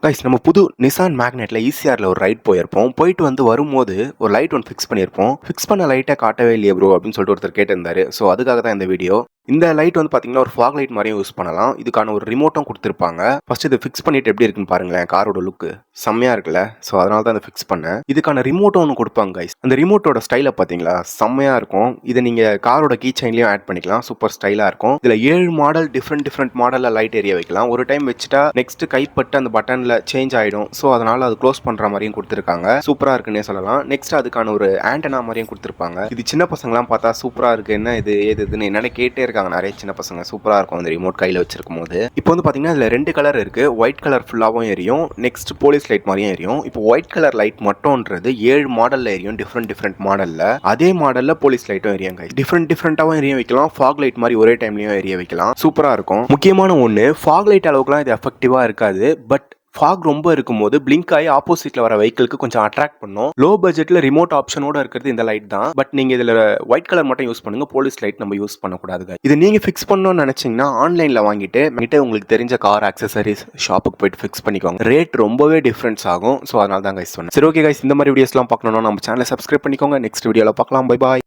Guys நம்ம புது Nissan மேக்னெட்ல ஈசிஆர்ல ஒரு ரைட் போயிருப்போம். போயிட்டு வரும்போது ஒரு லைட் ஒன்று ஃபிக்ஸ் பண்ணியிருப்போம். ஃபிக்ஸ் பண்ண லைட்டை காட்டவே இல்லையே ப்ரோ அப்படின்னு சொல்லிட்டு ஒருத்தர் கேட்டிருந்தாரு. ஸோ அதுக்காக தான் இந்த வீடியோ. இந்த லைட் பார்த்தீங்கன்னா ஒரு ஃபாக் லைட் மாதிரியும் யூஸ் பண்ணலாம். இதுக்கான ஒரு ரிமோட்டும் கொடுத்துருப்பாங்க. ஃபர்ஸ்ட் இதை ஃபிக்ஸ் பண்ணிட்டு எப்படி இருக்குன்னு பாருங்களேன். காரோட லுக்கு செம்மையா இருக்குல்ல. ஸோ அதனால தான் இதை ஃபிக்ஸ் பண்ணேன். இதுக்கான ரிமோட்டும் ஒன்று கொடுப்பாங்க கைஸ். அந்த ரிமோட்டோட ஸ்டைலை பார்த்தீங்களா செம்மையா இருக்கும். இதை நீங்க காரோட கீ செயின்லயும் ஆட் பண்ணிக்கலாம். சூப்பர் ஸ்டைலா இருக்கும். இதுல 7 மாடல் டிஃப்ரெண்ட் மாடல்ல லைட் எரிய வைக்கலாம். ஒரு டைம் வச்சுட்டா நெக்ஸ்ட் கைப்பட்டு அந்த பட்டன்ல சேஞ்ச் ஆயிடும். ஸோ அதனால அது க்ளோஸ் பண்ற மாதிரியும் கொடுத்துருக்காங்க. சூப்பரா இருக்குன்னே சொல்லலாம். நெக்ஸ்ட் அதுக்கான ஒரு ஆண்டனா மாதிரியும் கொடுத்துருப்பாங்க. இது சின்ன பசங்கலாம் பார்த்தா சூப்பரா இருக்கு. என்ன இது ஏதுன்னு என்னன்னு கேட்டே இருக்காங்க நிறைய சின்ன பசங்க. சூப்பரா இருக்கும் அந்த ரிமோட் கையில வச்சிருக்கும் போது. இப்போ பாத்தீங்கன்னா இதுல 2 கலர் இருக்கு. ஒயிட் கலர் ஃபுல்லாவும் எரியும். நெக்ஸ்ட் போலீஸ் லைட் மாதிரியும் எரியும். இப்போ ஒயிட் கலர் லைட் மட்டும்ன்றது 7 மாடல்ல எரியும். டிஃப்ரெண்ட் மாடல்ல. அதே மாடல்ல போலீஸ் லைட்டும் எரியும் கைஸ். டிஃப்ரெண்டாவும் எரிய வைக்கலாம். ஃபாக் லைட் மாதிரி ஒரே டைம்லயும் எரிய வைக்கலாம். சூப்பரா இருக்கும். முக்கியமான ஒண்ணு, ஃபாக் லைட் அளவுக்குலாம் இது எஃபெக்டிவா இருக்காது. பட் ஃபாக் ரொம்ப இருக்கும்போது பிளிங்க் ஆகி ஆப்போசிட்ல வர வெஹிக்கிளுக்கு கொஞ்சம் அட்ராக்ட் பண்ணும். லோ பட்ஜெட்ல ரிமோட் ஆப்ஷனோட இருக்கிறது இந்த லைட் தான். பட் நீங்க இதுல ஒயிட் கலர் மட்டும் யூஸ் பண்ணுங்க. போலீஸ் லைட் நம்ம யூஸ் பண்ணக்கூடாது. இது நீங்க ஃபிக்ஸ் பண்ணணும்னு நினைச்சீங்கன்னா ஆன்லைன்ல வாங்கிட்டு உங்களுக்கு தெரிஞ்ச கார் ஆக்சசரிஸ் ஷாப்புக்கு போயிட்டு ஃபிக்ஸ் பண்ணிக்கோங்க. ரேட் ரொம்பவே டிஃபரன்ஸ் ஆகும். ஸோ அதனால தான் கைஸ் சொன்னேன். சரி ஓகே கைஸ், இந்த மாதிரி வீடியோஸ்லாம் பார்க்கணும்னா நம்ம சேனலை சப்ஸ்கிரைப் பண்ணிக்கோங்க. நெக்ஸ்ட் வீடியோல பார்க்கலாம். Bye bye.